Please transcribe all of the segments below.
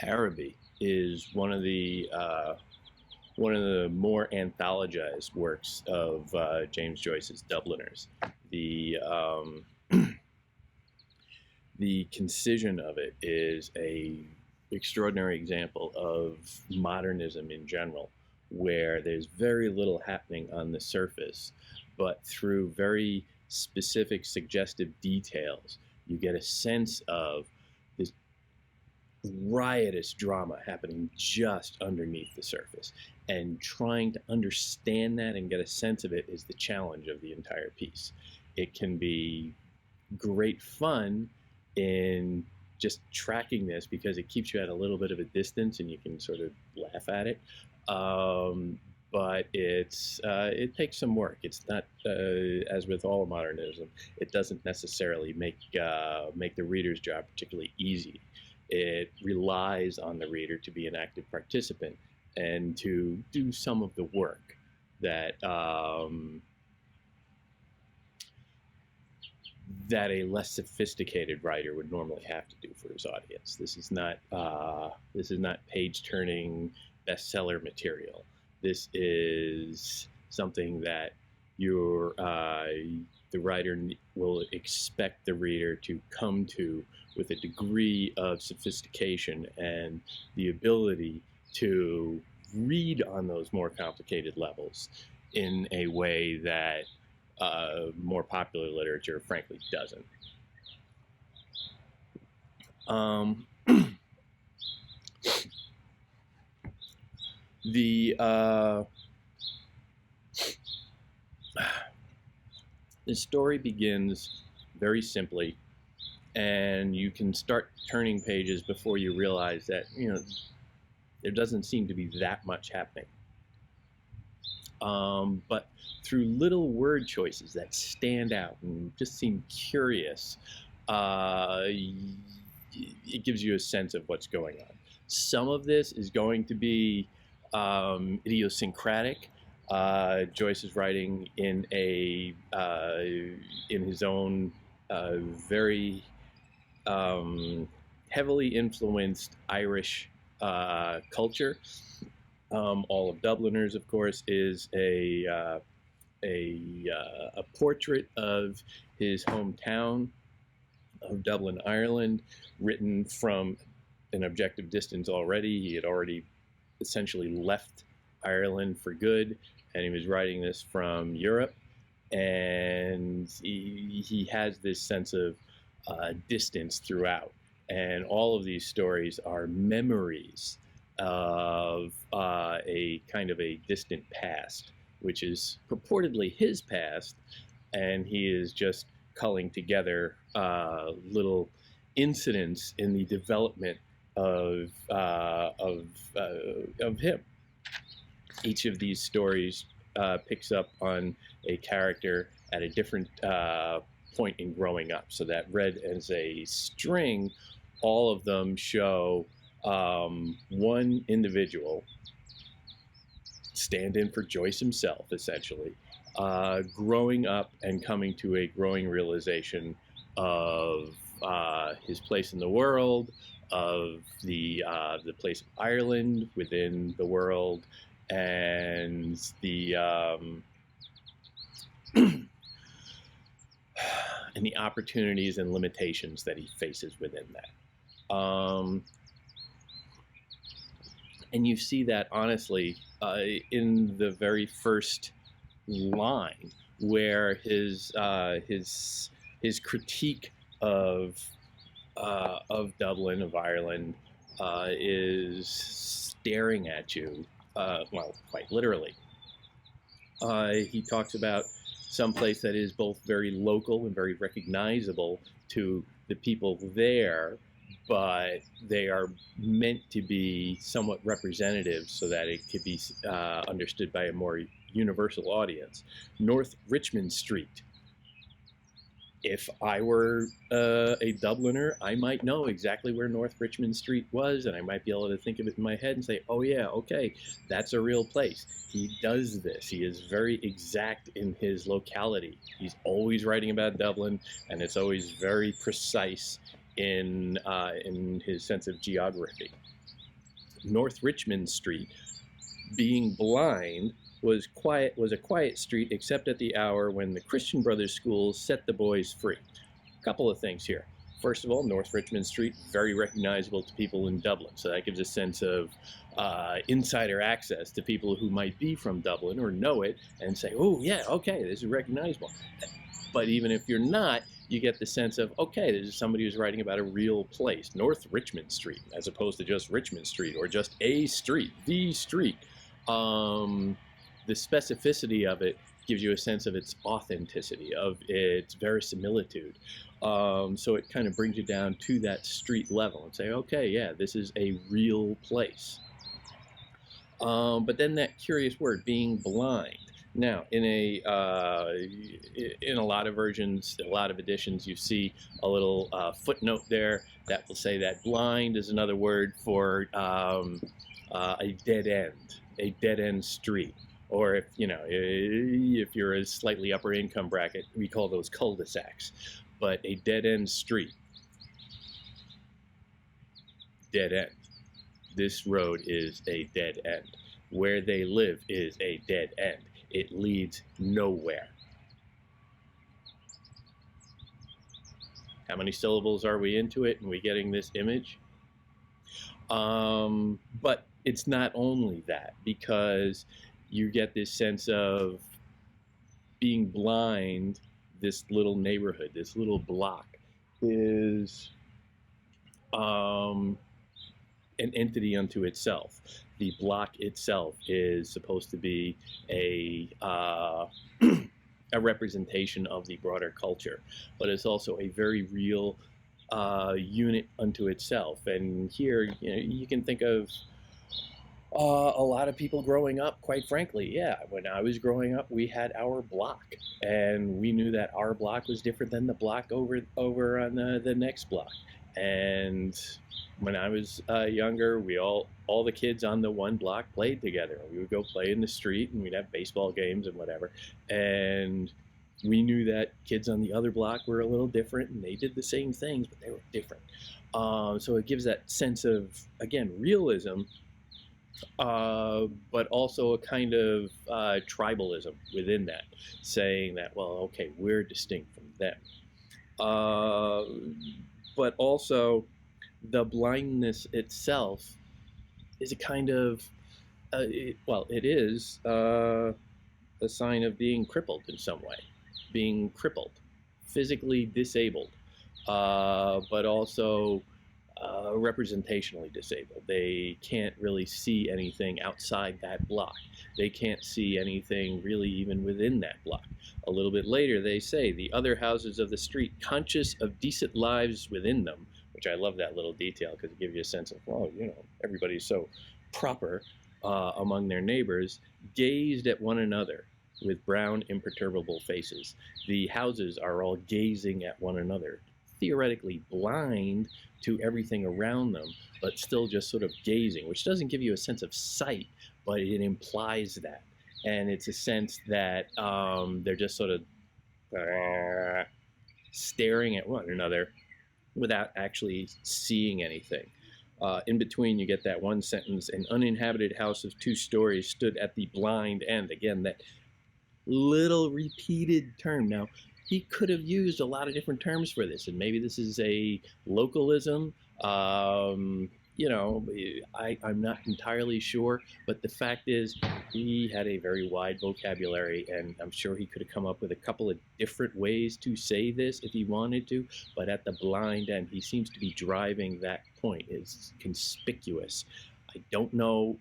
Araby is one of the more anthologized works of James Joyce's Dubliners. The the concision of it is a extraordinary example of modernism in general, where there's very little happening on the surface, but through very specific suggestive details, you get a sense of this riotous drama happening just underneath the surface. And trying to understand that and get a sense of it is the challenge of the entire piece. It can be great fun in just tracking this because it keeps you at a little bit of a distance and you can sort of laugh at it. But it takes some work. It's not as with all modernism. It doesn't necessarily make the reader's job particularly easy. It relies on the reader to be an active participant and to do some of the work that that a less sophisticated writer would normally have to do for his audience. This is not page-turning bestseller material. This is something that the writer will expect the reader to come to with a degree of sophistication and the ability to read on those more complicated levels in a way that more popular literature, frankly, doesn't. The story begins very simply, and you can start turning pages before you realize that there doesn't seem to be that much happening. But through little word choices that stand out and just seem curious, it gives you a sense of what's going on. Some of this is going to be idiosyncratic. Joyce is writing in his own very heavily influenced Irish culture. All of Dubliners, of course, is a portrait of his hometown of Dublin, Ireland, written from an objective distance already. He had already essentially left Ireland for good, and he was writing this from Europe. And he has this sense of distance throughout. And all of these stories are memories of a kind of a distant past, which is purportedly his past, and he is just culling together little incidents in the development of him. Each of these stories picks up on a character at a different point in growing up, so that read as a string, all of them show one individual, stand in for Joyce himself, essentially, growing up and coming to a growing realization of his place in the world, of the place of Ireland within the world, and the and the opportunities and limitations that he faces within that. And you see that honestly in the very first line, where his critique of Dublin, of Ireland, is staring at you. Well, quite literally. He talks about some place that is both very local and very recognizable to the people there, but they are meant to be somewhat representative so that it could be understood by a more universal audience. North Richmond Street. If I were a Dubliner, I might know exactly where North Richmond Street was, and I might be able to think of it in my head and say, oh yeah, okay, that's a real place. He does this. He is very exact in his locality. He's always writing about Dublin, and it's always very precise in his sense of geography. North Richmond Street, being blind, was a quiet street except at the hour when the Christian Brothers schools set the boys free. A couple of things here. First of all, North Richmond Street, very recognizable to people in Dublin, so that gives a sense of insider access to people who might be from Dublin or know it and say, oh yeah, okay, this is recognizable. But even if you're not, you get the sense of, okay, this is somebody who's writing about a real place, North Richmond Street, as opposed to just Richmond Street or just a street, the street. The specificity of it gives you a sense of its authenticity, of its verisimilitude. So it kind of brings you down to that street level and say, okay, yeah, this is a real place. But then that curious word, being blind. Now, in a lot of versions, a lot of editions, you see a little footnote there that will say that blind is another word for a dead end street. Or if you're a slightly upper income bracket, we call those cul-de-sacs. But a dead end street, dead end. This road is a dead end. Where they live is a dead end. It leads nowhere. How many syllables are we into it and we getting this image? But it's not only that, because you get this sense of being blind. This little neighborhood, this little block is an entity unto itself. The block itself is supposed to be a representation of the broader culture, but it's also a very real unit unto itself. And here, you can think of a lot of people growing up, quite frankly. Yeah, when I was growing up, we had our block, and we knew that our block was different than the block over on the next block. And when I was younger, all the kids on the one block played together. We would go play in the street, and we'd have baseball games and whatever. And we knew that kids on the other block were a little different, and they did the same things, but they were different. So it gives that sense of, again, realism, but also a kind of tribalism within that, saying that, well, okay, we're distinct from them. But also, the blindness itself is a kind of, it is a sign of being crippled in some way, being crippled, physically disabled, but also representationally disabled. They can't really see anything outside that block. They can't see anything really even within that block. A little bit later, they say, the other houses of the street, conscious of decent lives within them, which I love that little detail because it gives you a sense of, well, everybody's so proper among their neighbors, gazed at one another with brown, imperturbable faces. The houses are all gazing at one another, theoretically blind to everything around them, but still just sort of gazing, which doesn't give you a sense of sight, but it implies that. And it's a sense that they're just sort of staring at one another without actually seeing anything. In between, you get that one sentence, an uninhabited house of 2 stories stood at the blind end. Again, that little repeated term. Now, he could have used a lot of different terms for this, and maybe this is a localism. I'm not entirely sure, but the fact is he had a very wide vocabulary, and I'm sure he could have come up with a couple of different ways to say this if he wanted to, but at the blind end, he seems to be driving that point. It's conspicuous. I don't know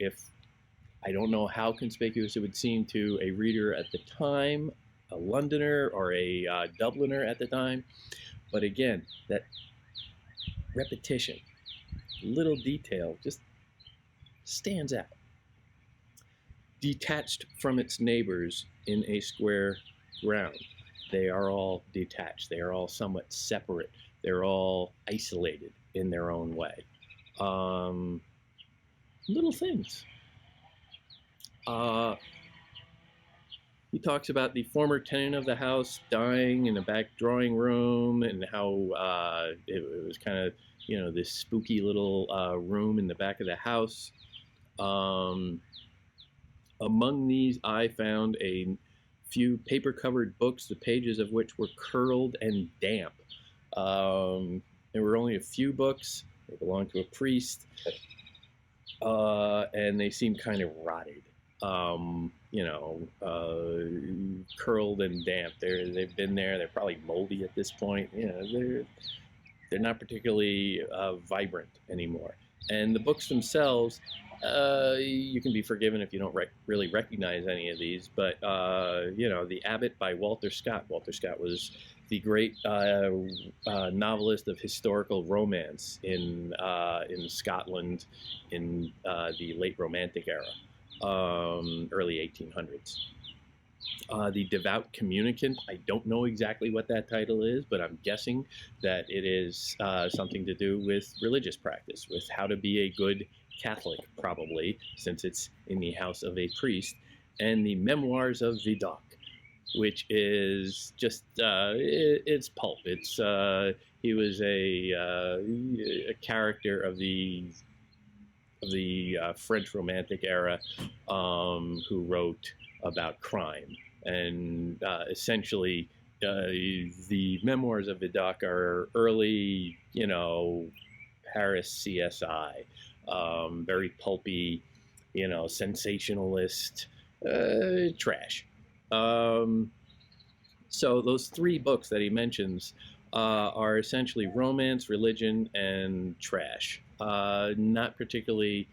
how conspicuous it would seem to a reader at the time, a Londoner or a Dubliner at the time, but again, that repetition, little detail, just stands out. Detached from its neighbors in a square ground. They are all detached. They are all somewhat separate. They're all isolated in their own way. Little things. He talks about the former tenant of the house dying in the back drawing room, and how it was kind of, this spooky little room in the back of the house. Um, Among these, I found a few paper-covered books, the pages of which were curled and damp. There were only a few books. They belonged to a priest, and they seemed kind of rotted. Curled and damp. They've been there. They're probably moldy at this point. They're not particularly vibrant anymore. And the books themselves, you can be forgiven if you don't really recognize any of these, but The Abbot by Walter Scott. Walter Scott was the great novelist of historical romance in Scotland in the late Romantic era, early 1800s. The Devout Communicant, I don't know exactly what that title is, but I'm guessing that it is something to do with religious practice, with how to be a good Catholic, probably, since it's in the house of a priest. And the Memoirs of Vidocq, which is just, it's pulp. It's, he was a character of the French Romantic era who wrote about crime. And essentially, the Memoirs of Vidocq are early, Paris CSI, very pulpy, sensationalist trash. So those three books that he mentions are essentially romance, religion, and trash. Not particularly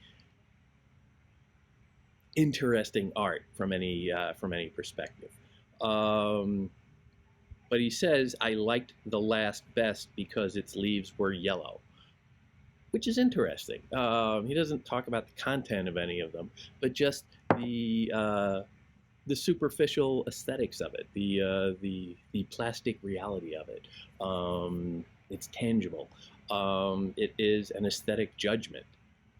interesting art from any perspective. But he says, I liked the last best because its leaves were yellow, which is interesting. He doesn't talk about the content of any of them, but just the superficial aesthetics of it, the plastic reality of it. It's tangible. It is an aesthetic judgment.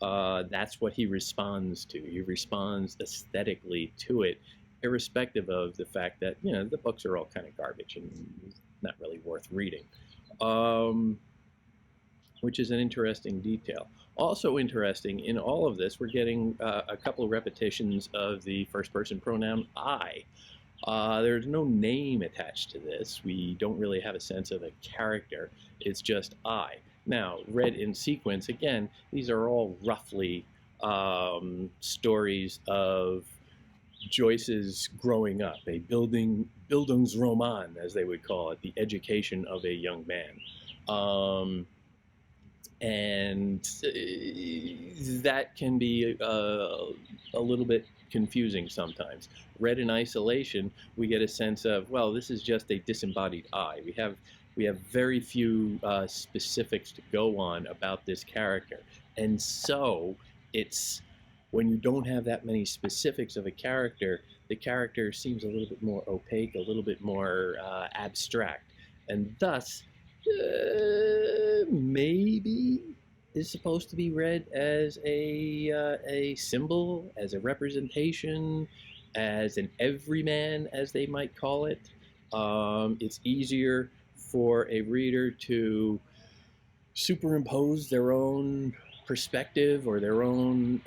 That's what he responds to. He responds aesthetically to it, irrespective of the fact that the books are all kind of garbage and not really worth reading, which is an interesting detail. Also interesting in all of this, we're getting a couple of repetitions of the first-person pronoun I. There's no name attached to this. We don't really have a sense of a character. It's just I. Now, read in sequence, again, these are all roughly stories of Joyce's growing up, a Bildungsroman, as they would call it, the education of a young man. And that can be a little bit confusing sometimes. Read in isolation, we get a sense of, well, this is just a disembodied I. We have very few specifics to go on about this character. And so it's, when you don't have that many specifics of a character, the character seems a little bit more opaque, a little bit more abstract. And thus, maybe is supposed to be read as a symbol, as a representation, as an everyman, as they might call it. It's easier for a reader to superimpose their own perspective or their own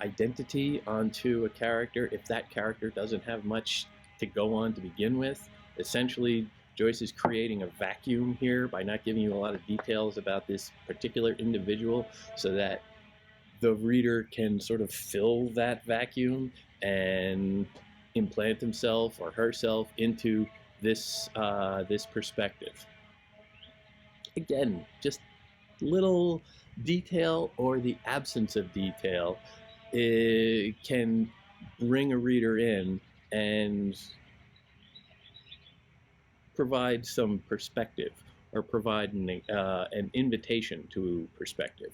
identity onto a character if that character doesn't have much to go on to begin with. Essentially, Joyce is creating a vacuum here by not giving you a lot of details about this particular individual so that the reader can sort of fill that vacuum and implant himself or herself into this perspective. Again, just little detail or the absence of detail can bring a reader in and provide some perspective or provide an invitation to perspective.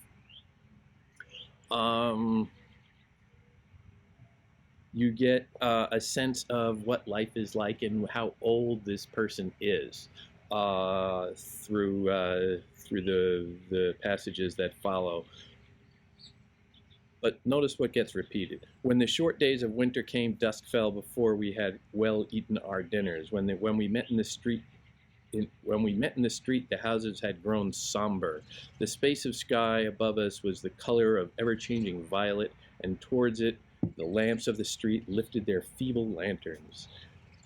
You get a sense of what life is like and how old this person is through the passages that follow. But notice what gets repeated. When the short days of winter came, dusk fell before we had well eaten our dinners. When we met in the street, the houses had grown somber. The space of sky above us was the color of ever-changing violet. and towards it the lamps of the street lifted their feeble lanterns.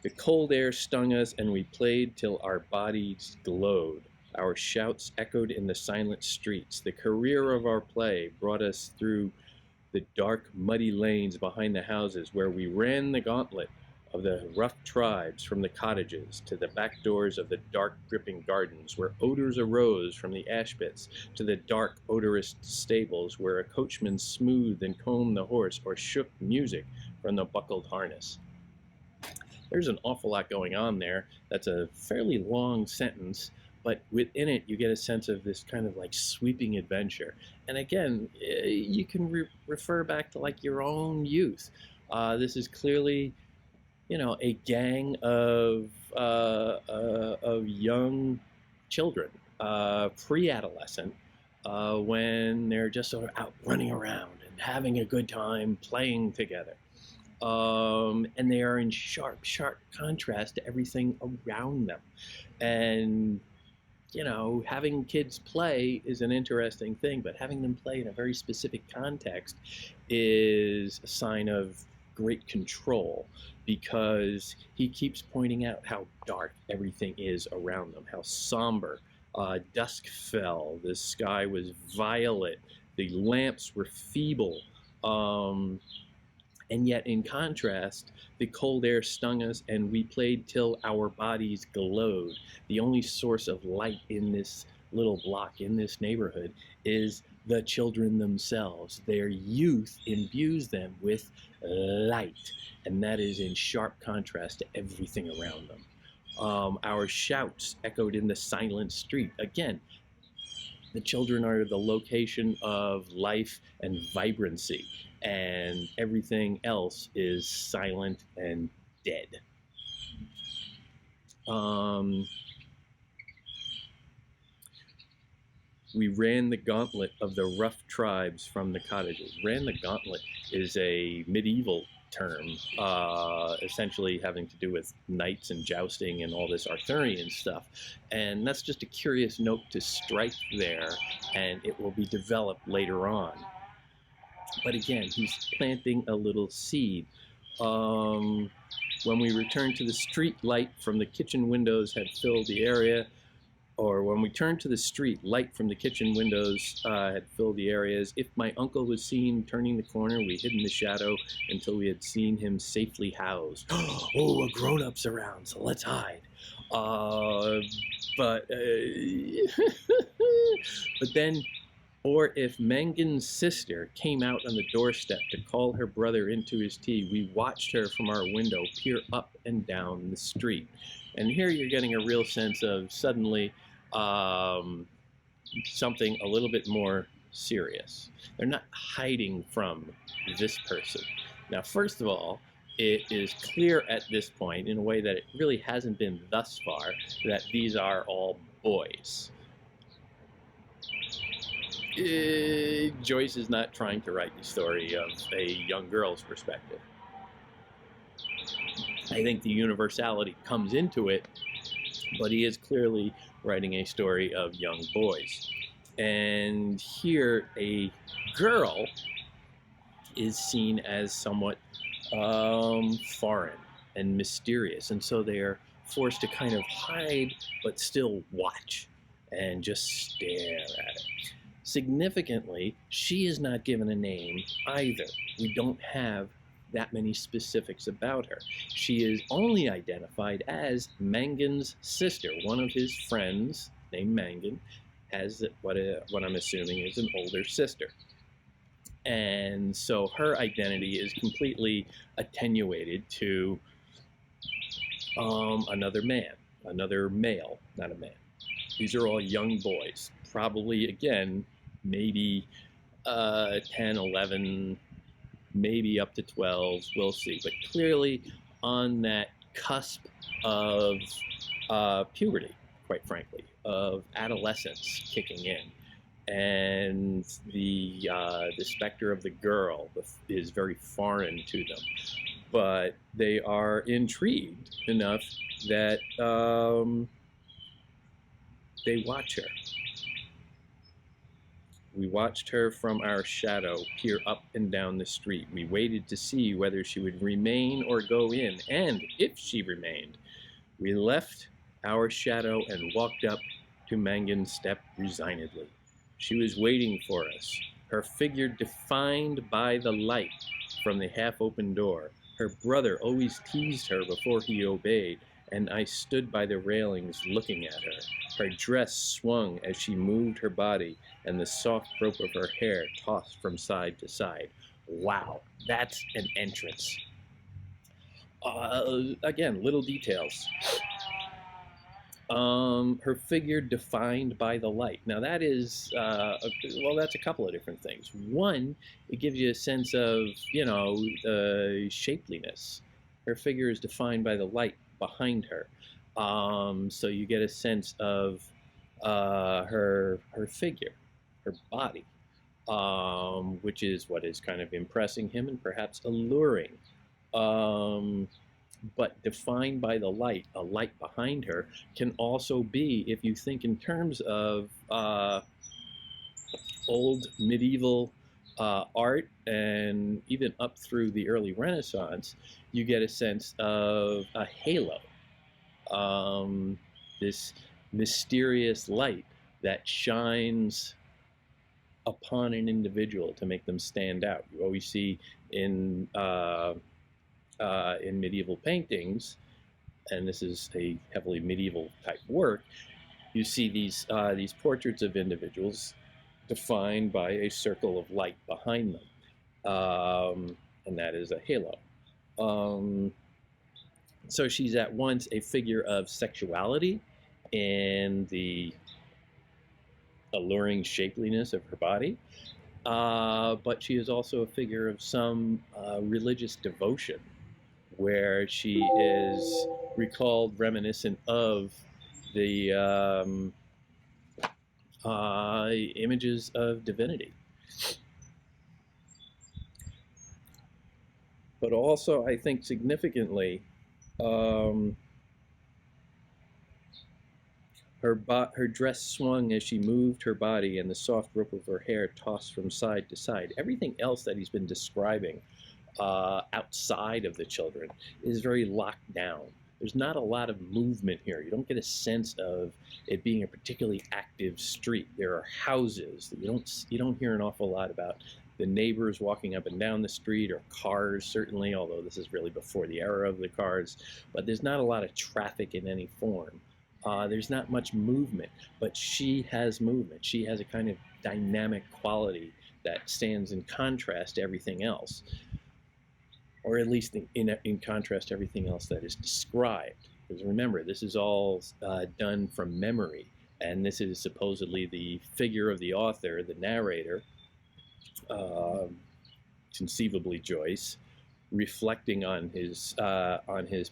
The cold air stung us, and we played till our bodies glowed. Our shouts echoed in the silent streets. The career of our play brought us through the dark, muddy lanes behind the houses, where we ran the gauntlet of the rough tribes from the cottages to the back doors of the dark, dripping gardens, where odors arose from the ash pits, to the dark, odorous stables, where a coachman smoothed and combed the horse or shook music from the buckled harness. There's an awful lot going on there. That's a fairly long sentence, but within it you get a sense of this kind of like sweeping adventure. And again, you can refer back to like your own youth. This is clearly, you know, a gang of young children, pre-adolescent, when they're just sort of out running around and having a good time playing together. And they are in sharp contrast to everything around them. And, you know, having kids play is an interesting thing, but having them play in a very specific context is a sign of great control, because he keeps pointing out how dark everything is around them, how somber. Dusk fell, the sky was violet, the lamps were feeble. And yet, in contrast, the cold air stung us, and we played till our bodies glowed. The only source of light in this little block, in this neighborhood, is the children themselves. Their youth imbues them with light, and that is in sharp contrast to everything around them. Our shouts echoed in the silent street. Again, the children are the location of life and vibrancy, and everything else is silent and dead. We ran the gauntlet of the rough tribes from the cottages. Ran the gauntlet is a medieval term, essentially having to do with knights and jousting and all this Arthurian stuff. And that's just a curious note to strike there, and it will be developed later on. But again, he's planting a little seed. When we returned to the street, light from the kitchen windows had filled the area. Or when we turned to the street, light from the kitchen windows had filled the areas. If my uncle was seen turning the corner, we hid in the shadow until we had seen him safely housed. Oh, a grown-up's around, so let's hide. But then, or if Mangan's sister came out on the doorstep to call her brother into his tea, we watched her from our window peer up and down the street. And here you're getting a real sense of suddenly something a little bit more serious. They're not hiding from this person. Now, first of all, it is clear at this point, in a way that it really hasn't been thus far, that these are all boys. Joyce is not trying to write the story of a young girl's perspective. I think the universality comes into it, but he is clearly writing a story of young boys. And here, a girl is seen as somewhat foreign and mysterious, and so they are forced to kind of hide, but still watch and just stare at it. Significantly, she is not given a name either. We don't have that many specifics about her. She is only identified as Mangan's sister. One of his friends, named Mangan, has what I'm assuming is an older sister. And so her identity is completely attenuated to another male, not a man. These are all young boys, probably, again, maybe 10, 11, maybe up to 12, we'll see. But clearly on that cusp of puberty, quite frankly, of adolescence kicking in. And the specter of the girl is very foreign to them. But they are intrigued enough that they watch her. We watched her from our shadow peer up and down the street. We waited to see whether she would remain or go in, and if she remained, we left our shadow and walked up to Mangan's step resignedly. She was waiting for us, her figure defined by the light from the half-open door. Her brother always teased her before he obeyed, and I stood by the railings looking at her. Her dress swung as she moved her body, and the soft rope of her hair tossed from side to side. Wow, that's an entrance. Again, little details. Her figure defined by the light. Now that is, well, that's a couple of different things. One, it gives you a sense of, shapeliness. Her figure is defined by the light behind her. So you get a sense of her figure, her body, which is what is kind of impressing him and perhaps alluring. But defined by the light, a light behind her, can also be, if you think in terms of old medieval art and even up through the early Renaissance, you get a sense of a halo, this mysterious light that shines upon an individual to make them stand out. You always see in medieval paintings, and this is a heavily medieval type work, you see these portraits of individuals defined by a circle of light behind them, and that is a halo. So she's at once a figure of sexuality and the alluring shapeliness of her body, but she is also a figure of some religious devotion, where she is recalled reminiscent of the images of divinity. But also, I think significantly, her dress swung as she moved her body, and the soft rope of her hair tossed from side to side. Everything else that he's been describing outside of the children is very locked down. There's not a lot of movement here. You don't get a sense of it being a particularly active street. There are houses. You don't hear an awful lot about the neighbors walking up and down the street, or cars, certainly, although this is really before the era of the cars. But there's not a lot of traffic in any form. There's not much movement, but she has movement. She has a kind of dynamic quality that stands in contrast to everything else, or at least in contrast to everything else that is described. Because remember, this is all done from memory, and this is supposedly the figure of the author, the narrator, conceivably Joyce, reflecting on his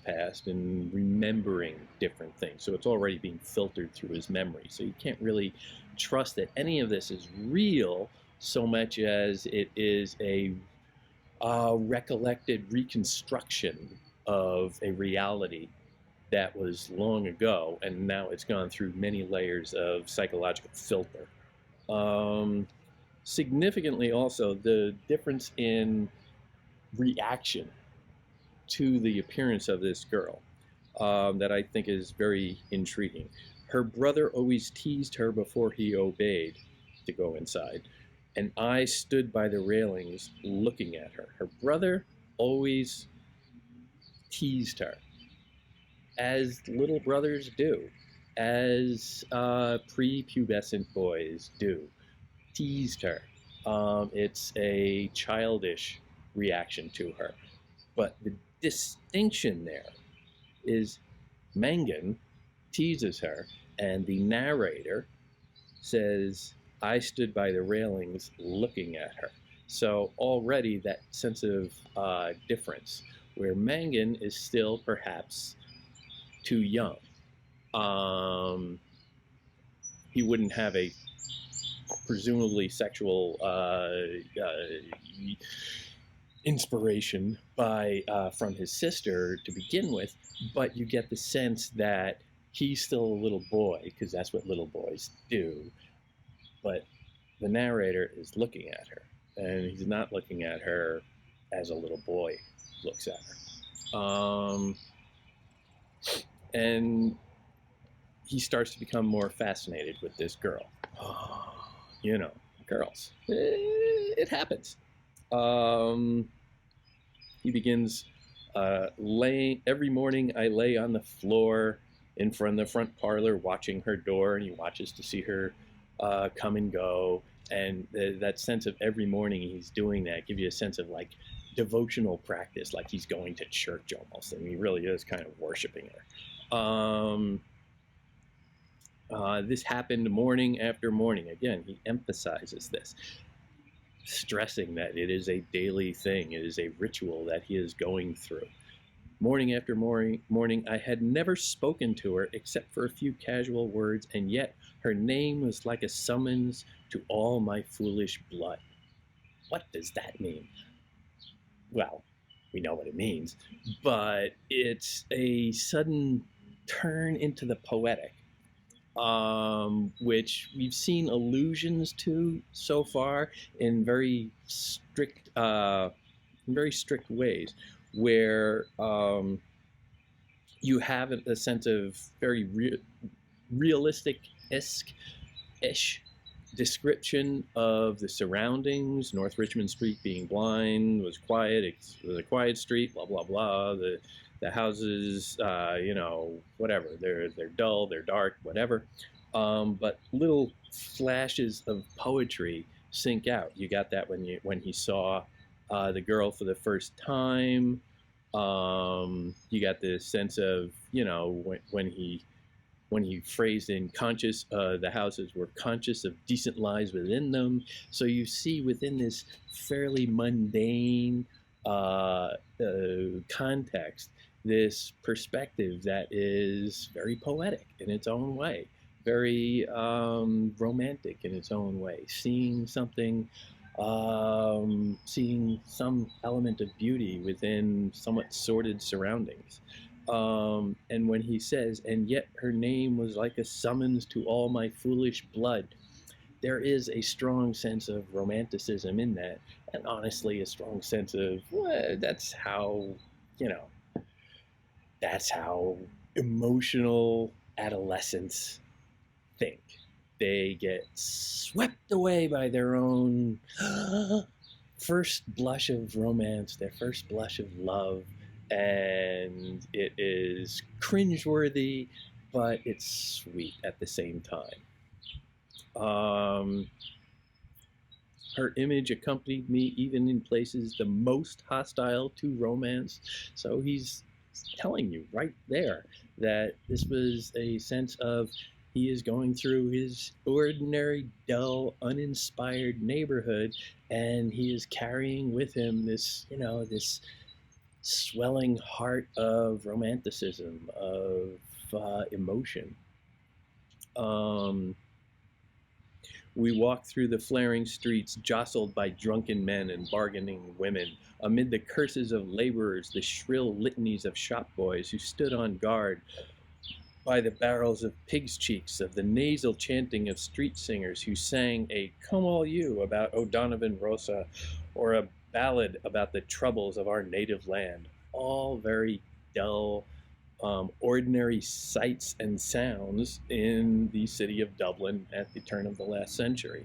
past and remembering different things. So it's already being filtered through his memory. So you can't really trust that any of this is real so much as it is a recollected reconstruction of a reality that was long ago, and now it's gone through many layers of psychological filter. Significantly also, the difference in reaction to the appearance of this girl that I think is very intriguing. Her brother always teased her before he obeyed to go inside, and I stood by the railings looking at her. Her brother always teased her, as little brothers do, as pre-pubescent boys do. Teased her. It's a childish reaction to her. But the distinction there is Mangan teases her, and the narrator says, I stood by the railings looking at her. So already that sense of difference, where Mangan is still perhaps too young. He wouldn't have a presumably sexual inspiration from his sister to begin with, but you get the sense that he's still a little boy, because that's what little boys do. But the narrator is looking at her, and he's not looking at her as a little boy looks at her. And he starts to become more fascinated with this girl. You know, girls. It happens. He begins laying. Every morning I lay on the floor in front of the front parlor watching her door, and he watches to see her come and go. And that sense of every morning he's doing that gives you a sense of like devotional practice, like he's going to church almost. I mean, he really is kind of worshiping her. This happened morning after morning. Again, he emphasizes this, stressing that it is a daily thing. It is a ritual that he is going through. Morning after morning, I had never spoken to her except for a few casual words, and yet her name was like a summons to all my foolish blood. What does that mean? Well, we know what it means, but it's a sudden turn into the poetic, which we've seen allusions to so far in very strict ways, where you have a sense of very realistic-ish description of the surroundings. North Richmond Street being blind was quiet. It was a quiet street. Blah blah blah. The houses, you know, whatever. They're dull. They're dark. Whatever. But little flashes of poetry sink out. You got that when he saw the girl for the first time. You got the sense of, you know, when he phrased in conscious, the houses were conscious of decent lives within them. So you see within this fairly mundane context, this perspective that is very poetic in its own way, very romantic in its own way, seeing something, seeing some element of beauty within somewhat sordid surroundings. And when he says, and yet her name was like a summons to all my foolish blood, there is a strong sense of romanticism in that, and honestly a strong sense of, well, that's how, you know, that's how emotional adolescents think. They get swept away by their own first blush of romance, their first blush of love, and it is cringeworthy, but it's sweet at the same time. Her image accompanied me even in places the most hostile to romance. So he's telling you right there that this was a sense of, he is going through his ordinary, dull, uninspired neighborhood, and he is carrying with him this, you know, this swelling heart of romanticism, of emotion. We walked through the flaring streets, jostled by drunken men and bargaining women, amid the curses of laborers, the shrill litanies of shop boys who stood on guard by the barrels of pigs' cheeks, of the nasal chanting of street singers who sang a "Come All You" about O'Donovan Rossa, or a ballad about the troubles of our native land. All very dull, ordinary sights and sounds in the city of Dublin at the turn of the last century.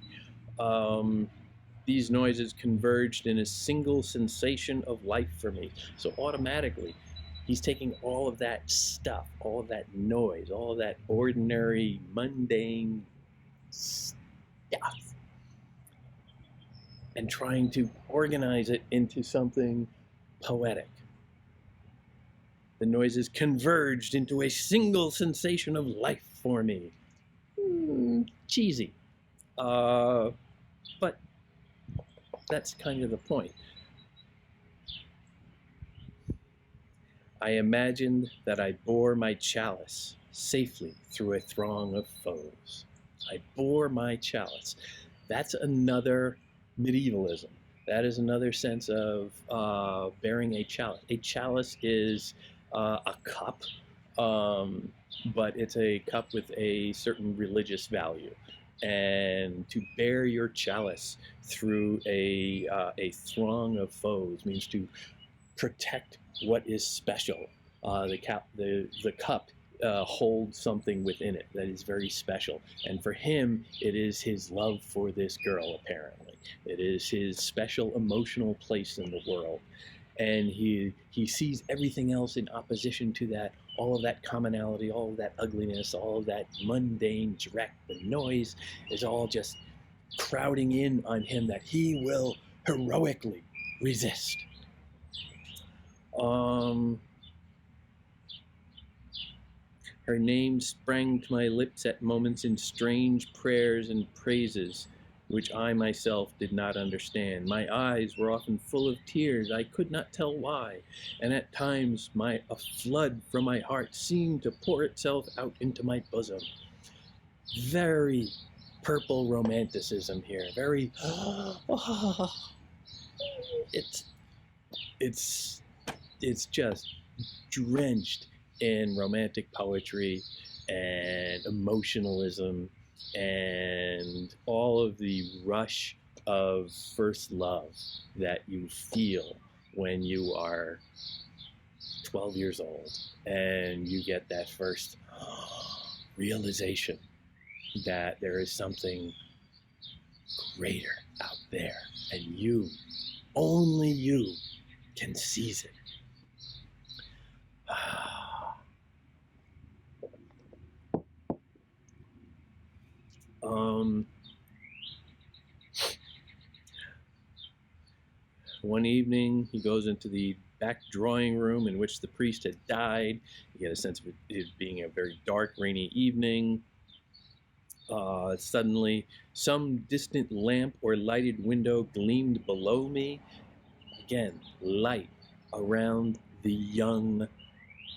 These noises converged in a single sensation of life for me. So automatically, he's taking all of that stuff, all of that noise, all of that ordinary, mundane stuff, and trying to organize it into something poetic. The noises converged into a single sensation of life for me. Cheesy. But that's kind of the point. I imagined that I bore my chalice safely through a throng of foes. I bore my chalice. That's another medievalism. That is another sense of bearing a chalice. A chalice is a cup, but it's a cup with a certain religious value. And to bear your chalice through a throng of foes means to protect what is special. The cup holds something within it that is very special. And for him, it is his love for this girl, apparently. It is his special emotional place in the world. And he sees everything else in opposition to that, all of that commonality, all of that ugliness, all of that mundane dreck, the noise is all just crowding in on him that he will heroically resist. Her name sprang to my lips at moments in strange prayers and praises, which I myself did not understand. My eyes were often full of tears, I could not tell why, and at times a flood from my heart seemed to pour itself out into my bosom. Very purple romanticism here, very, it's just drenched in romantic poetry and emotionalism and all of the rush of first love that you feel when you are 12 years old and you get that first realization that there is something greater out there and you, only you, can seize it. One evening, he goes into the back drawing room in which the priest had died. You get a sense of it being a very dark, rainy evening. Suddenly, some distant lamp or lighted window gleamed below me. Again, light around the young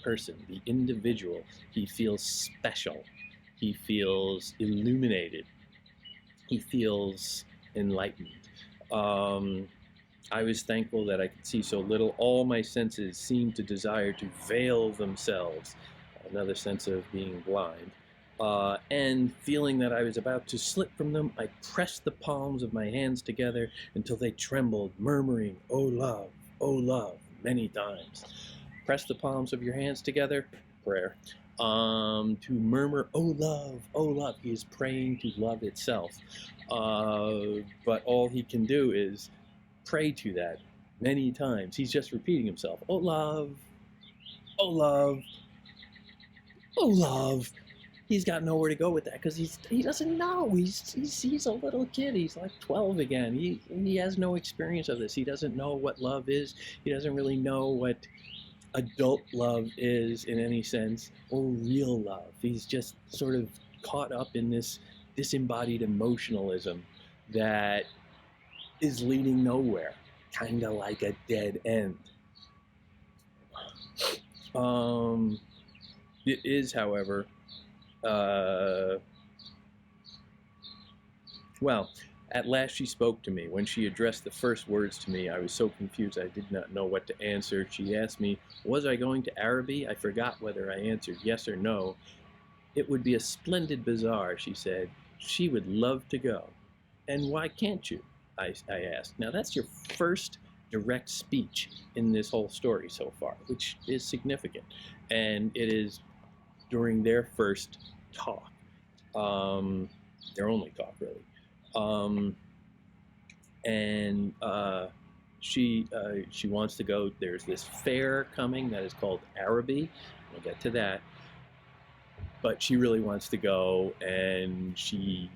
person, the individual. He feels special. He feels illuminated. He feels enlightened. I was thankful that I could see so little. All my senses seemed to desire to veil themselves. Another sense of being blind. And feeling that I was about to slip from them, I pressed the palms of my hands together until they trembled, murmuring, "Oh love," many times. Press the palms of your hands together, prayer. To murmur, "Oh love," he is praying to love itself. But all he can do is pray to that many times. He's just repeating himself. "Oh love, oh love, oh love." He's got nowhere to go with that because he doesn't know. He's a little kid. He's like 12 again. He has no experience of this. He doesn't know what love is. He doesn't really know what adult love is in any sense, or real love. He's just sort of caught up in this disembodied emotionalism that is leading nowhere, kind of like a dead end. It is, however, well, at last she spoke to me. When she addressed the first words to me, I was so confused I did not know what to answer. She asked me, was I going to Araby? I forgot whether I answered yes or no. It would be a splendid bazaar, she said. She would love to go. And why can't you? I asked. Now that's your first direct speech in this whole story so far, which is significant. And it is during their first talk, their only talk really. She wants to go. There's this fair coming that is called Araby. We'll get to that. But she really wants to go, and she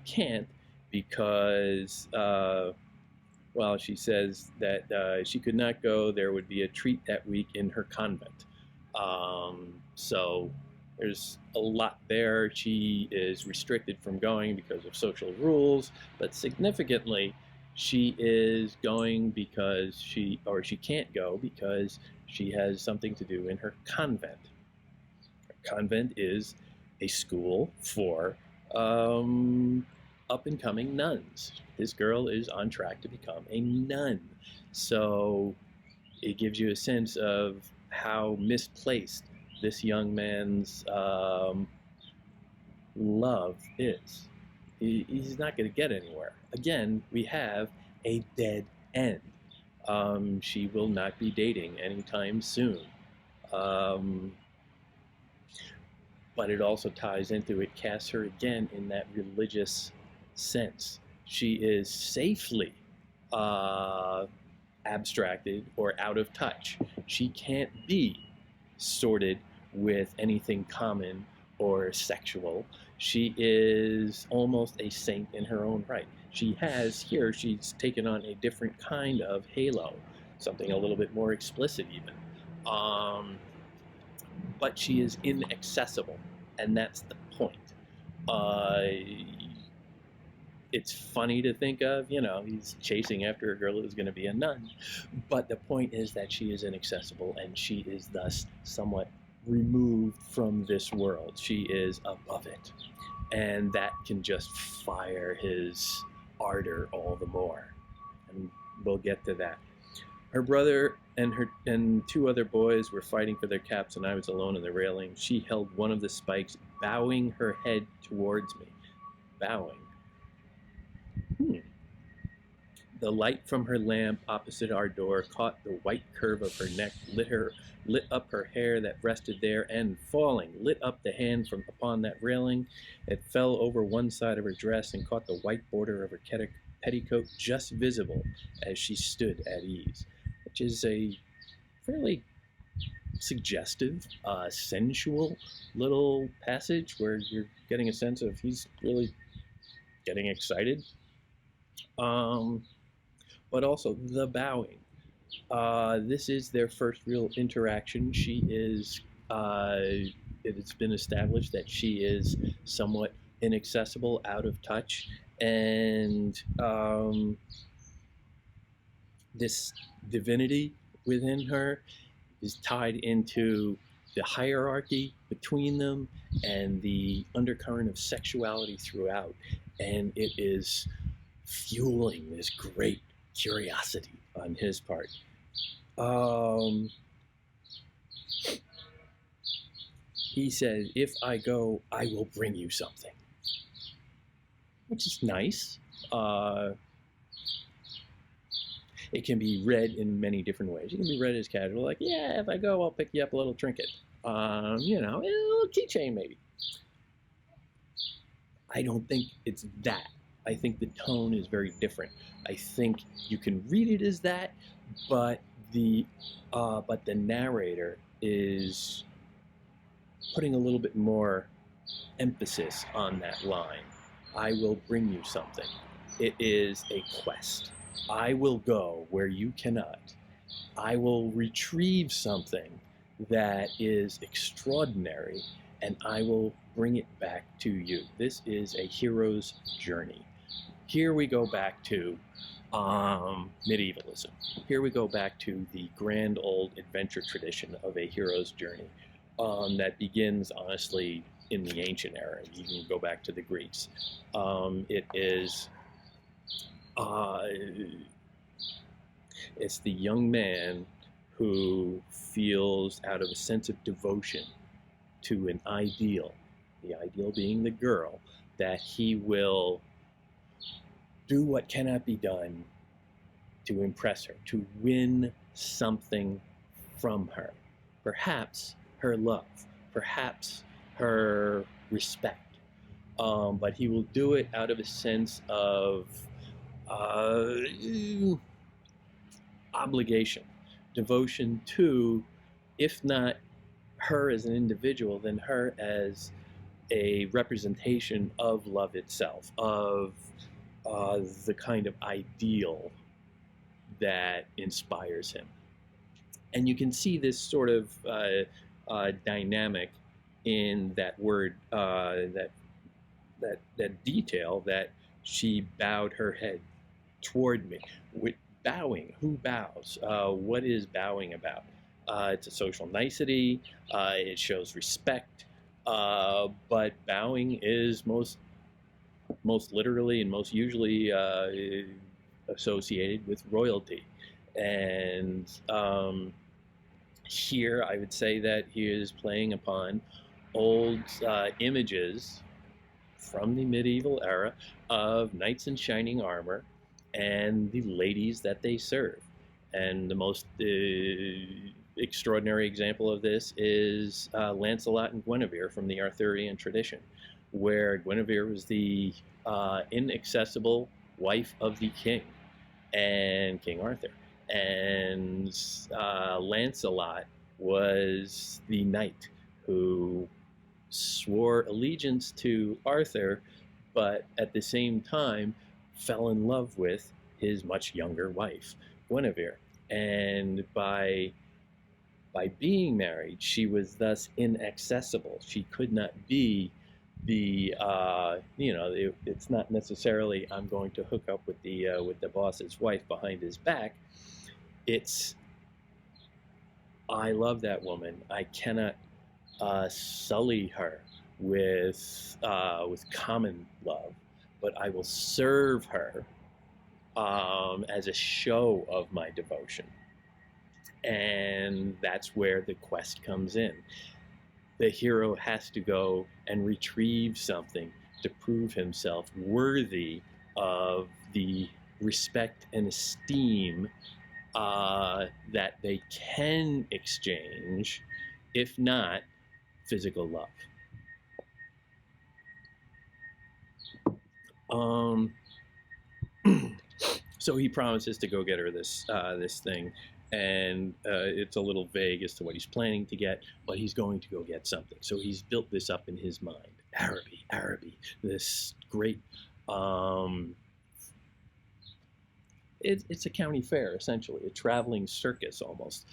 can't because, well, she says that she could not go. There would be a treat that week in her convent. So there's a lot there. She is restricted from going because of social rules, but significantly, she is going because she can't go because she has something to do in her convent. Her convent is a school for up-and-coming nuns. This girl is on track to become a nun. So it gives you a sense of how misplaced this young man's love is. He's not going to get anywhere. Again, we have a dead end. She will not be dating anytime soon. Um, but it also ties into, it casts her again in that religious sense. She is safely uh, abstracted or out of touch. She can't be sorted with anything common or sexual. She is almost a saint in her own right. She has here, she's taken on a different kind of halo, something a little bit more explicit, even. But she is inaccessible, and that's the point. Uh, it's funny to think of, he's chasing after a girl who's going to be a nun. But the point is that she is inaccessible, and she is thus somewhat removed from this world. She is above it. And that can just fire his ardor all the more. And we'll get to that. Her brother and two other boys were fighting for their caps, and I was alone on the railing. She held one of the spikes, bowing her head towards me. Bowing. The light from her lamp opposite our door caught the white curve of her neck, lit up her hair that rested there, and falling, lit up the hand from upon that railing. It fell over one side of her dress and caught the white border of her petticoat just visible as she stood at ease, which is a fairly suggestive, sensual little passage where you're getting a sense of he's really getting excited. But also the bowing. This is their first real interaction. She is, it's been established that she is somewhat inaccessible, out of touch, and this divinity within her is tied into the hierarchy between them and the undercurrent of sexuality throughout. And it is fueling this great curiosity on his part. He said, if I go, I will bring you something. Which is nice. It can be read in many different ways. It can be read as casual, like, yeah, if I go, I'll pick you up a little trinket. A little keychain maybe. I don't think it's that. I think the tone is very different. I think you can read it as that, but the narrator is putting a little bit more emphasis on that line. I will bring you something. It is a quest. I will go where you cannot. I will retrieve something that is extraordinary, and I will bring it back to you. This is a hero's journey. Here we go back to medievalism. Here we go back to the grand old adventure tradition of a hero's journey that begins, honestly, in the ancient era. You can go back to the Greeks. It is it's the young man who feels, out of a sense of devotion to an ideal, the ideal being the girl, that he will do what cannot be done to impress her, to win something from her. Perhaps her love, perhaps her respect. But he will do it out of a sense of obligation, devotion to, if not her as an individual, then her as a representation of love itself, of the kind of ideal that inspires him. And you can see this sort of dynamic in that word, that detail, that she bowed her head toward me. With bowing, who bows? What is bowing about? It's a social nicety. It shows respect. But bowing is most literally and most usually associated with royalty. And here I would say that he is playing upon old images from the medieval era of knights in shining armor and the ladies that they serve. And the most extraordinary example of this is Lancelot and Guinevere from the Arthurian tradition, where Guinevere was the inaccessible wife of the king and King Arthur. And Lancelot was the knight who swore allegiance to Arthur, but at the same time fell in love with his much younger wife, Guinevere. And by being married, she was thus inaccessible. She could not be the it's not necessarily I'm going to hook up with the boss's wife behind his back. It's I love that woman. I cannot sully her with common love, but I will serve her as a show of my devotion. And that's where the quest comes in. The hero has to go and retrieve something to prove himself worthy of the respect and esteem that they can exchange, if not physical love. So he promises to go get her this thing, and it's a little vague as to what he's planning to get, but he's going to go get something. So he's built this up in his mind. Araby, this great, it's a county fair, essentially, a traveling circus almost.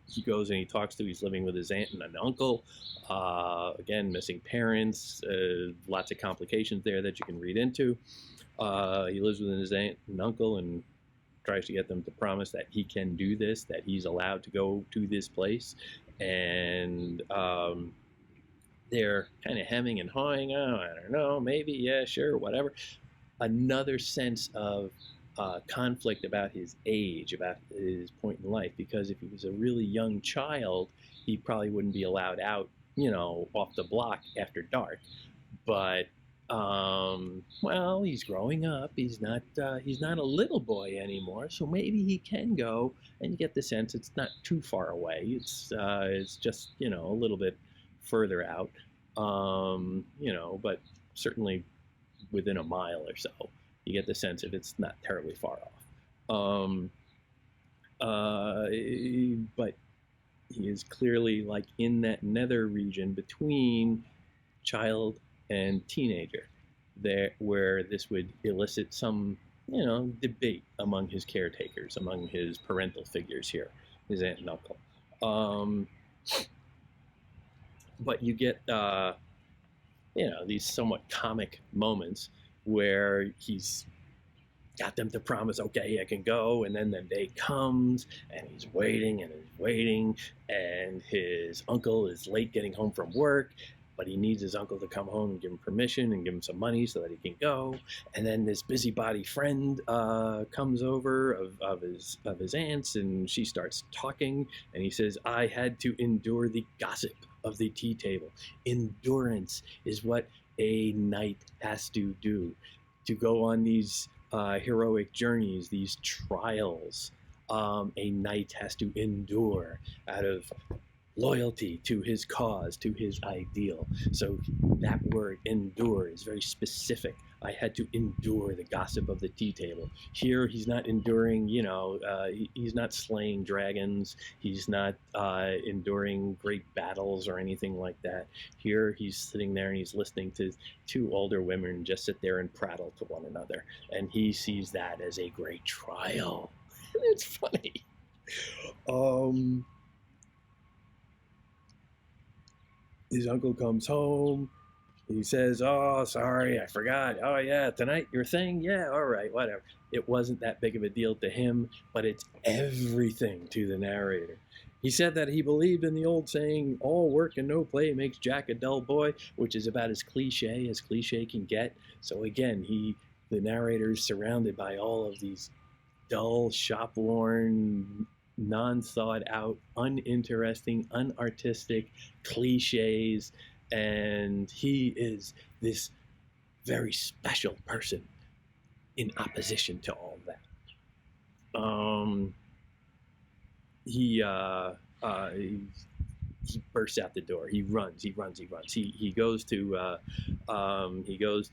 He goes and he talks to, he's living with his aunt and an uncle, again, missing parents, lots of complications there that you can read into. He lives with his aunt and uncle and tries to get them to promise that he can do this, that he's allowed to go to this place. And they're kind of hemming and hawing. Oh, I don't know, maybe, yeah, sure, whatever. Another sense of conflict about his age, about his point in life, because if he was a really young child, he probably wouldn't be allowed out, off the block after dark. But well, he's growing up. He's not a little boy anymore, so maybe he can go. And you get the sense it's not too far away. It's just a little bit further out, but certainly within a mile or so. You get the sense that it's not terribly far off. But he is clearly like in that nether region between child and teenager, there where this would elicit some debate among his caretakers, among his parental figures here, his aunt and uncle. But you get these somewhat comic moments where he's got them to promise, okay, I can go, and then the day comes, and he's waiting, and his uncle is late getting home from work, but he needs his uncle to come home and give him permission and give him some money so that he can go. And then this busybody friend comes over of his aunt's, and she starts talking, and he says, I had to endure the gossip of the tea table. Endurance is what a knight has to do, to go on these heroic journeys, these trials. A knight has to endure out of loyalty to his cause, to his ideal. So that word endure is very specific. I had to endure the gossip of the tea table. Here he's not enduring, he's not slaying dragons. He's not enduring great battles or anything like that. Here he's sitting there and he's listening to two older women just sit there and prattle to one another. And he sees that as a great trial. It's funny. His uncle comes home. He says, oh, sorry, I forgot. Oh, yeah, tonight, your thing? Yeah, all right, whatever. It wasn't that big of a deal to him, but it's everything to the narrator. He said that he believed in the old saying, all work and no play makes Jack a dull boy, which is about as cliche can get. So again, the narrator is surrounded by all of these dull, shop-worn non-thought out, uninteresting, unartistic cliches, and he is this very special person in opposition to all that. He he bursts out the door. He runs. He goes to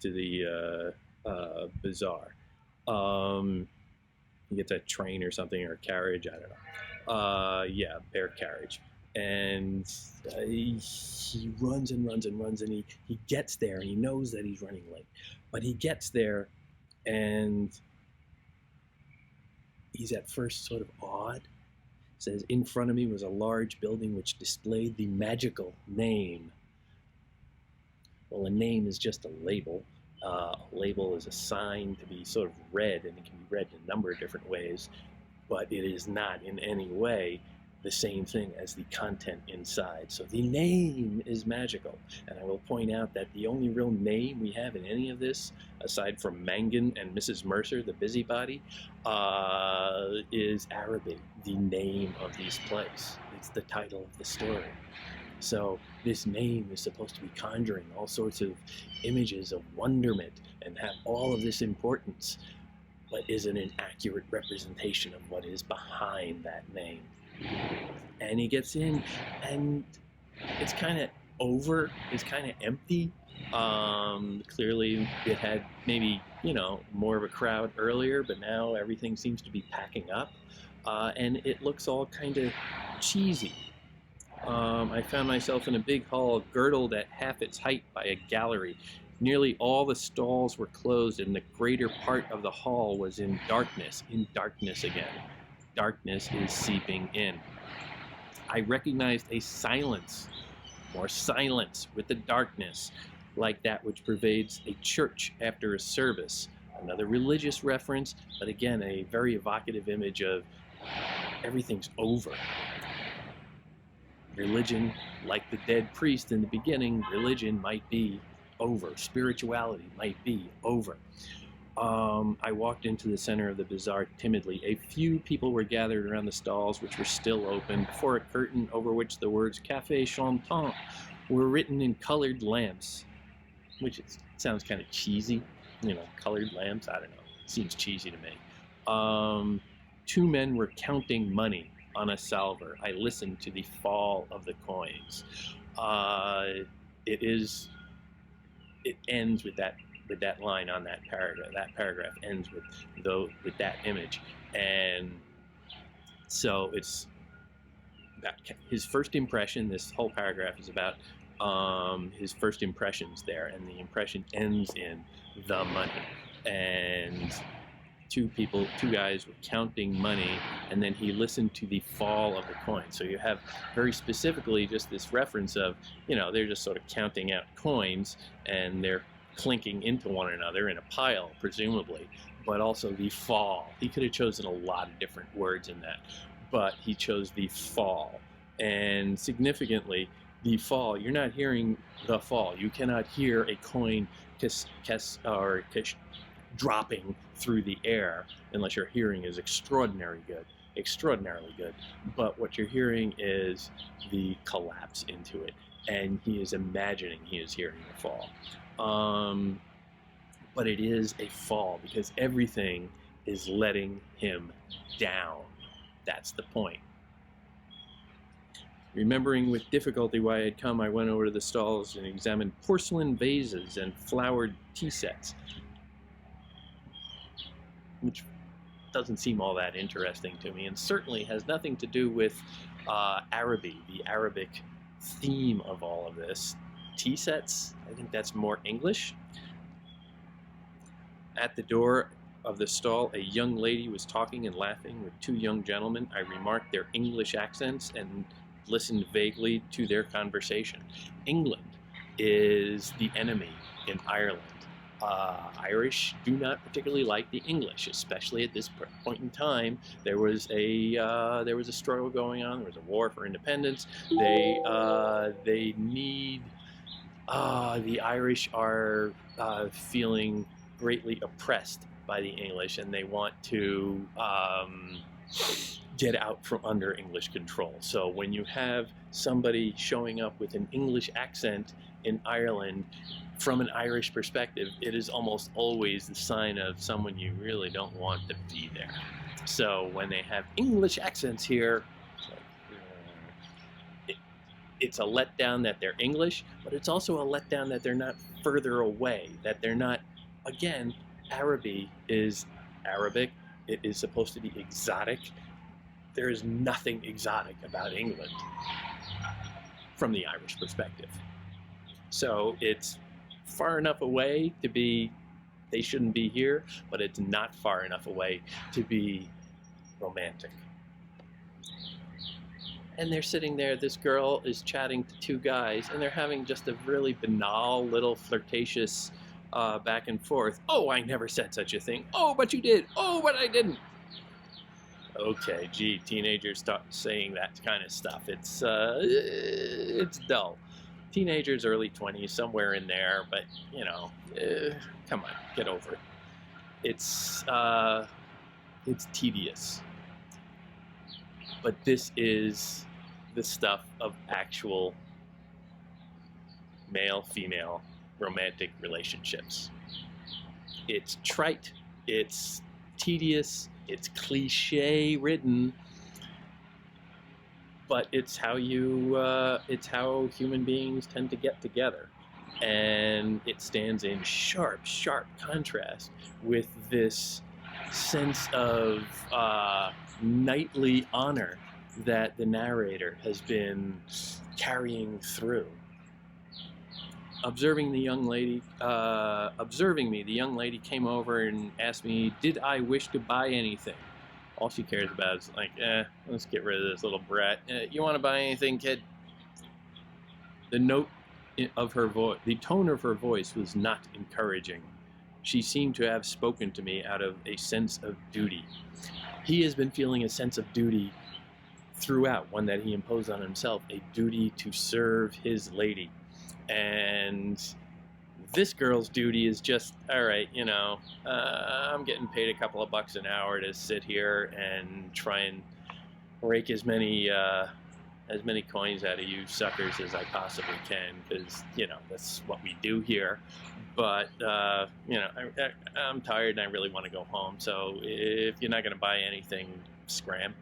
the bazaar. He gets a train or something, or a carriage. I don't know. Yeah, bear carriage. And he runs and runs and runs, and he gets there, and he knows that he's running late, but he gets there, and he's at first sort of awed. Says, in front of me was a large building which displayed the magical name. Well, a name is just a label. A label is a sign to be sort of read, and it can be read in a number of different ways, but it is not in any way the same thing as the content inside. So the name is magical. And I will point out that the only real name we have in any of this, aside from Mangan and Mrs. Mercer, the busybody, is Araby, the name of this place. It's the title of the story. So this name is supposed to be conjuring all sorts of images of wonderment and have all of this importance, but isn't an accurate representation of what is behind that name. And he gets in, and it's kind of over. It's kind of empty. Clearly, it had maybe, more of a crowd earlier, but now everything seems to be packing up, and it looks all kind of cheesy. I found myself in a big hall girdled at half its height by a gallery. Nearly all the stalls were closed, and the greater part of the hall was in darkness again. Darkness is seeping in. I recognized a silence, more silence with the darkness, like that which pervades a church after a service. Another religious reference, but again, a very evocative image of everything's over. Religion, like the dead priest in the beginning, religion might be over. Spirituality might be over. I walked into the center of the bazaar timidly. A few people were gathered around the stalls, which were still open, before a curtain over which the words Café Chantant were written in colored lamps, which sounds kind of cheesy. Colored lamps, I don't know. It seems cheesy to me. Two men were counting money on a salver. I listened to the fall of the coins. It ends with that line on that paragraph. That paragraph ends with that image, and so it's about his first impression. This whole paragraph is about his first impressions there, and the impression ends in the money. And two guys were counting money, and then he listened to the fall of the coin. So you have very specifically just this reference of, they're just sort of counting out coins, and they're clinking into one another in a pile, presumably, but also the fall. He could have chosen a lot of different words in that, but he chose the fall. And significantly, the fall, you're not hearing the fall. You cannot hear a coin dropping through the air unless your hearing is extraordinarily good. But what you're hearing is the collapse into it, and he is imagining he is hearing the fall. But it is a fall because everything is letting him down. That's the point. Remembering with difficulty why I had come, I went over to the stalls and examined porcelain vases and flowered tea sets, which doesn't seem all that interesting to me, and certainly has nothing to do with Araby, the Arabic theme of all of this. Tea sets, I think that's more English. At the door of the stall, a young lady was talking and laughing with two young gentlemen. I remarked their English accents and listened vaguely to their conversation. England is the enemy in Ireland. Irish do not particularly like the English, especially at this point in time. There was a struggle going on. There was a war for independence. They need. The Irish are feeling greatly oppressed by the English, and they want to get out from under English control. So when you have somebody showing up with an English accent in Ireland, from an Irish perspective, it is almost always the sign of someone you really don't want to be there. So when they have English accents here, it's a letdown that they're English, but it's also a letdown that they're not further away, that they're not, again, Araby is Arabic, it is supposed to be exotic. There is nothing exotic about England from the Irish perspective. So it's far enough away to be, they shouldn't be here, but it's not far enough away to be romantic. And they're sitting there, this girl is chatting to two guys, and they're having just a really banal little flirtatious back and forth. Oh, I never said such a thing. Oh, but you did. Oh, but I didn't. Okay, gee, teenagers start saying that kind of stuff. It's dull. Teenagers, early 20s, somewhere in there, but, you know, come on, get over it. It's tedious. But this is the stuff of actual male-female romantic relationships. It's trite, it's tedious, it's cliche-ridden, but it's how human beings tend to get together. And it stands in sharp, sharp contrast with this sense of knightly honor that the narrator has been carrying through. Observing me, the young lady came over and asked me, did I wish to buy anything? All she cares about is like, let's get rid of this little brat. You want to buy anything, kid? The note of her voice, the tone of her voice was not encouraging. She seemed to have spoken to me out of a sense of duty. He has been feeling a sense of duty throughout, one that he imposed on himself, a duty to serve his lady. And this girl's duty is just, all right, you know, I'm getting paid a couple of bucks an hour to sit here and try and rake as many coins out of you suckers as I possibly can, because, you know, that's what we do here. But, you know, I'm tired and I really want to go home, so if you're not going to buy anything, scram.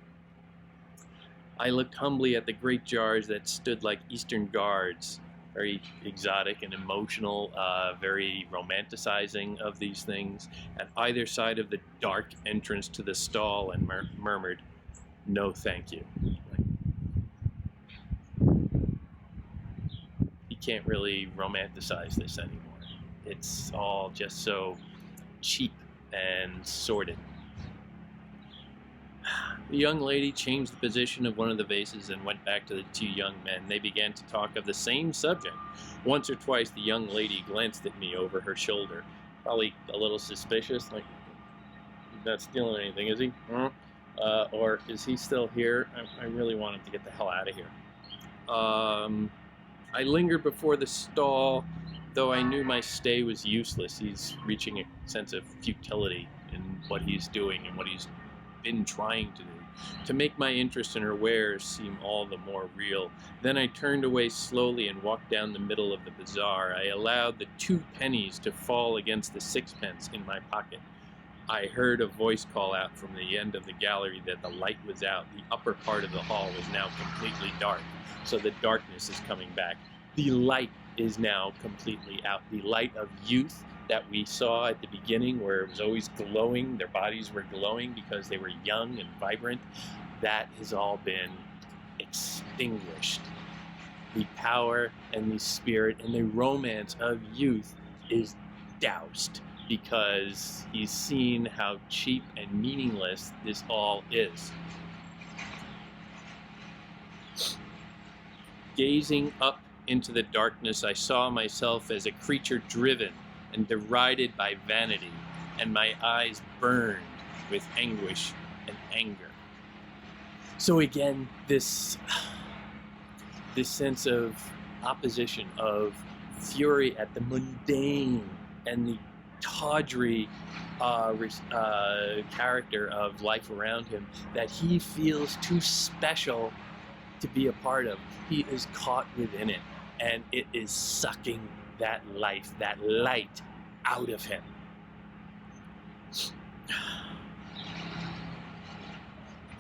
I looked humbly at the great jars that stood like Eastern guards, very exotic and emotional, very romanticizing of these things, at either side of the dark entrance to the stall, and murmured, no thank you. You can't really romanticize this anymore. It's all just so cheap and sordid. The young lady changed the position of one of the vases and went back to the two young men. They began to talk of the same subject. Once or twice the young lady glanced at me over her shoulder, probably a little suspicious, like, he's not stealing anything, is he? Or is he still here? I really want him to get the hell out of here. I lingered before the stall, though I knew my stay was useless. He's reaching a sense of futility in what he's doing and what he's been trying to do, to make my interest in her wares seem all the more real. Then I turned away slowly and walked down the middle of the bazaar. I allowed the 2 pennies to fall against the 6pence in my pocket. I heard a voice call out from the end of the gallery that the light was out. The upper part of the hall was now completely dark, so the darkness is coming back. The light is now completely out. The light of youth that we saw at the beginning, where it was always glowing, their bodies were glowing because they were young and vibrant, that has all been extinguished. The power and the spirit and the romance of youth is doused because he's seen how cheap and meaningless this all is. Gazing up into the darkness, I saw myself as a creature driven and derided by vanity, and my eyes burned with anguish and anger. So again, this sense of opposition, of fury at the mundane and the tawdry character of life around him that he feels too special to be a part of. He is caught within it, and it is sucking that life, that light out of him.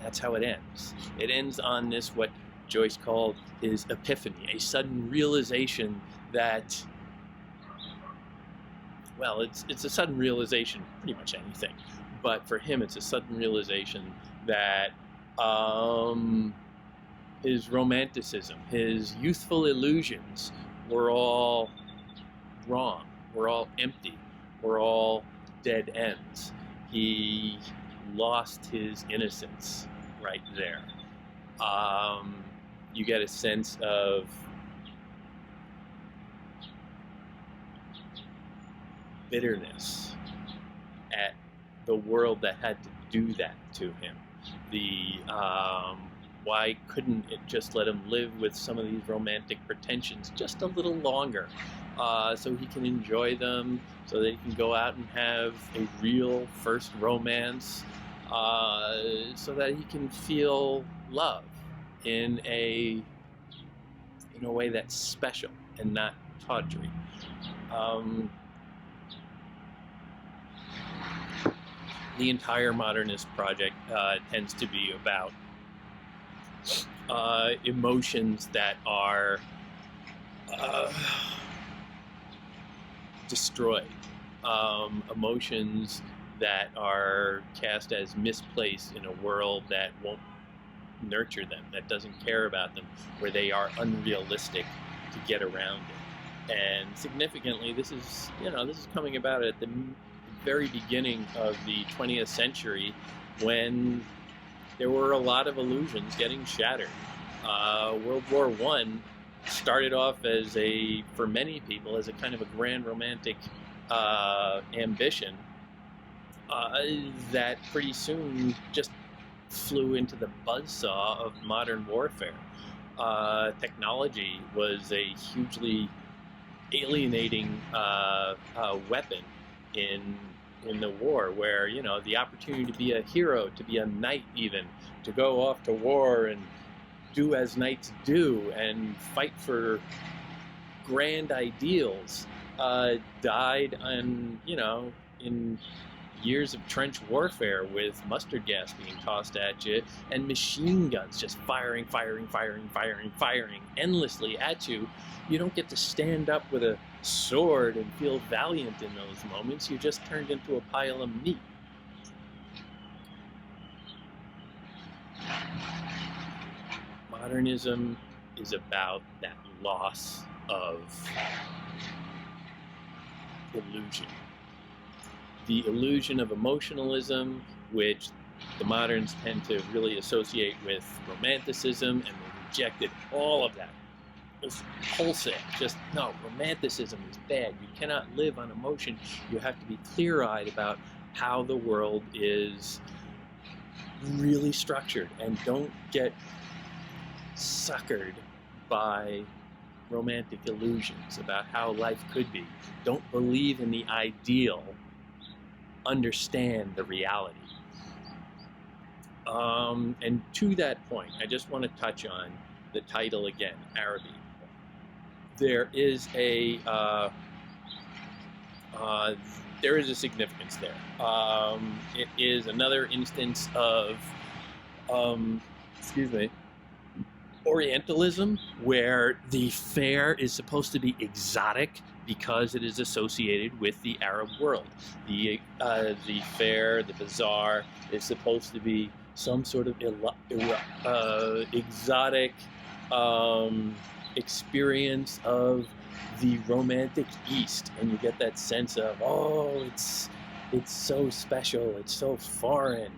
That's how it ends. It ends on this, what Joyce called his epiphany, a sudden realization that, well, it's a sudden realization, pretty much anything, but for him it's a sudden realization that his romanticism, his youthful illusions were all wrong, were all empty, were all dead ends. He lost his innocence right there. You get a sense of bitterness at the world that had to do that to him. Why couldn't it just let him live with some of these romantic pretensions just a little longer, so he can enjoy them, so that he can go out and have a real first romance, so that he can feel love in a way that's special and not tawdry. The entire modernist project tends to be about emotions that are destroyed, emotions that are cast as misplaced in a world that won't nurture them, that doesn't care about them, where they are unrealistic to get around it. And significantly, this is coming about at the very beginning of the 20th century, when there were a lot of illusions getting shattered. World War I started off for many people, as a kind of a grand romantic ambition that pretty soon just flew into the buzzsaw of modern warfare. Technology was a hugely alienating weapon in the war, where the opportunity to be a hero, to be a knight, even to go off to war and do as knights do and fight for grand ideals, died in years of trench warfare, with mustard gas being tossed at you and machine guns just firing endlessly at you. You don't get to stand up with a sword and feel valiant in those moments. You just turned into a pile of meat. Modernism is about that loss of illusion. The illusion of emotionalism, which the moderns tend to really associate with romanticism, and they rejected all of that. It was wholesale. Just, no, romanticism is bad. You cannot live on emotion. You have to be clear-eyed about how the world is really structured, and don't get suckered by romantic illusions about how life could be. Don't believe in the ideal. Understand the reality. And to that point, I just want to touch on the title again, Araby. There is a significance there. It is another instance of Orientalism, where the fair is supposed to be exotic because it is associated with the Arab world. The fair, the bazaar, is supposed to be some sort of exotic experience of the romantic East, and you get that sense of, oh, it's so special, it's so foreign,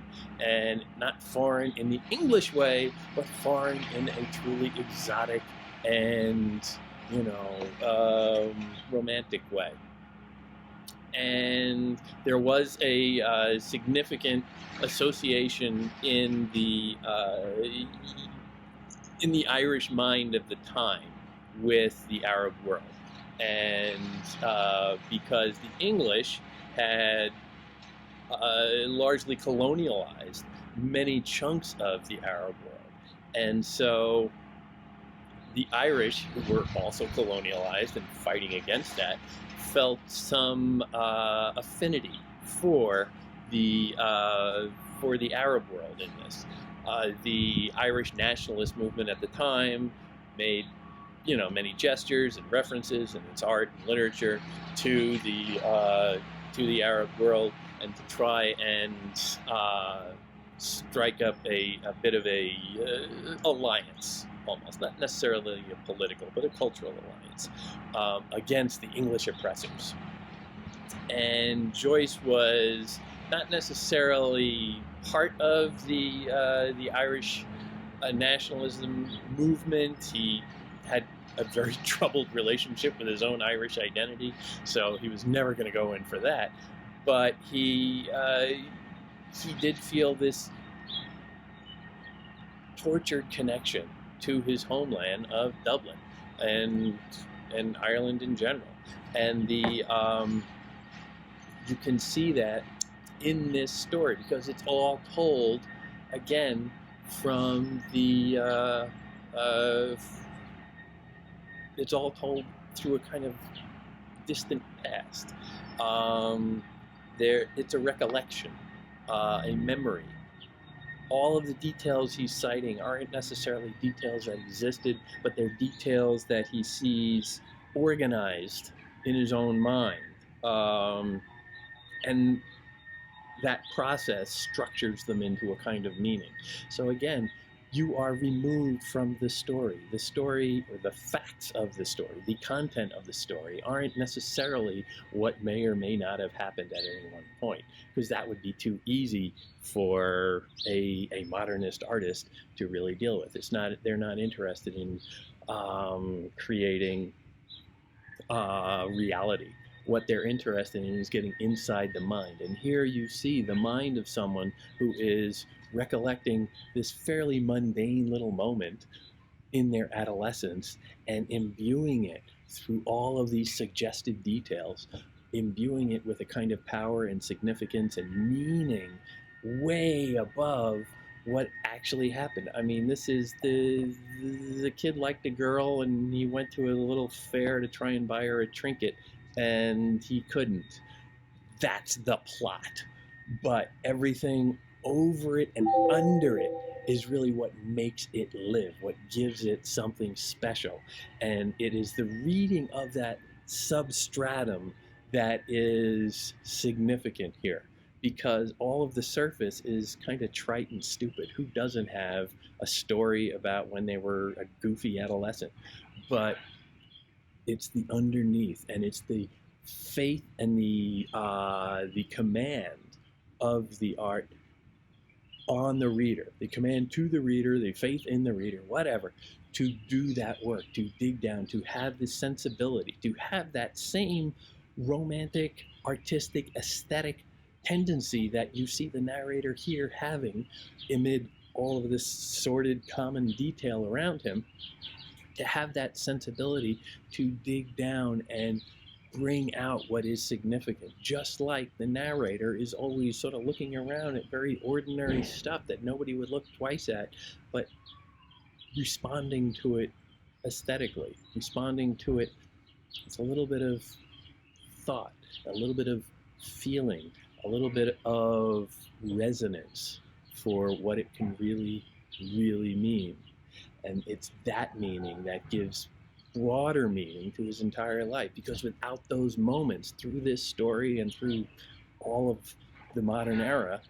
and not foreign in the English way, but foreign in a truly exotic and romantic way. And there was a significant association in the Irish mind of the time with the Arab world, and because the English had largely colonialized many chunks of the Arab world. And so the Irish, who were also colonialized and fighting against that, felt some affinity for the Arab world in this. The Irish nationalist movement at the time made, many gestures and references in its art and literature to the Arab world, and to try and strike up a bit of a alliance, almost not necessarily a political, but a cultural alliance against the English oppressors. And Joyce was not necessarily part of the Irish nationalism movement. He had a very troubled relationship with his own Irish identity, so he was never going to go in for that. But he did feel this tortured connection to his homeland of Dublin and Ireland in general. And you can see that in this story, because it's all told again from it's all told through a kind of distant past. It's a recollection, a memory. All of the details he's citing aren't necessarily details that existed, but they're details that he sees organized in his own mind. And that process structures them into a kind of meaning. So again, you are removed from the story. The story, or the facts of the story, the content of the story, aren't necessarily what may or may not have happened at any one point, because that would be too easy for a modernist artist to really deal with. They're not interested in creating reality. What they're interested in is getting inside the mind. And here you see the mind of someone who is recollecting this fairly mundane little moment in their adolescence and imbuing it through all of these suggestive details, imbuing it with a kind of power and significance and meaning way above what actually happened. I mean, this is the kid liked a girl and he went to a little fair to try and buy her a trinket, and he couldn't. That's the plot. But everything over it and under it is really what makes it live, what gives it something special. And it is the reading of that substratum that is significant here, because all of the surface is kind of trite and stupid. Who doesn't have a story about when they were a goofy adolescent? But it's the underneath, and it's the faith and the command of the art on the reader, the command to the reader, the faith in the reader, whatever, to do that work, to dig down, to have the sensibility, to have that same romantic, artistic, aesthetic tendency that you see the narrator here having amid all of this sordid common detail around him, to have that sensibility to dig down and bring out what is significant, just like the narrator is always sort of looking around at very ordinary stuff that nobody would look twice at, but responding to it aesthetically, responding to it with a little bit of thought, a little bit of feeling, a little bit of resonance for what it can really, really mean. And it's that meaning that gives broader meaning to his entire life, because without those moments through this story and through all of the modern era,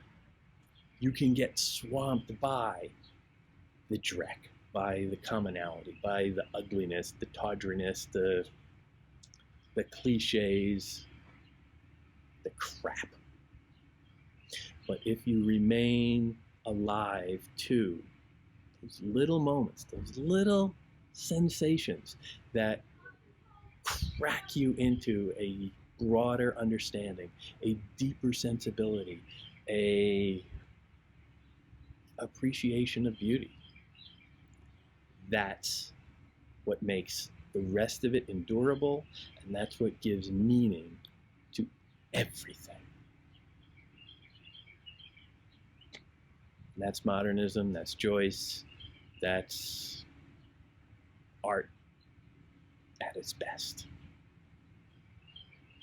you can get swamped by the dreck, by the commonality, by the ugliness, the tawdriness, the cliches, the crap. But if you remain alive to those little moments, those little sensations that crack you into a broader understanding, a deeper sensibility, a appreciation of beauty, that's what makes the rest of it endurable, and that's what gives meaning to everything. And that's modernism, that's Joyce, that's art at its best.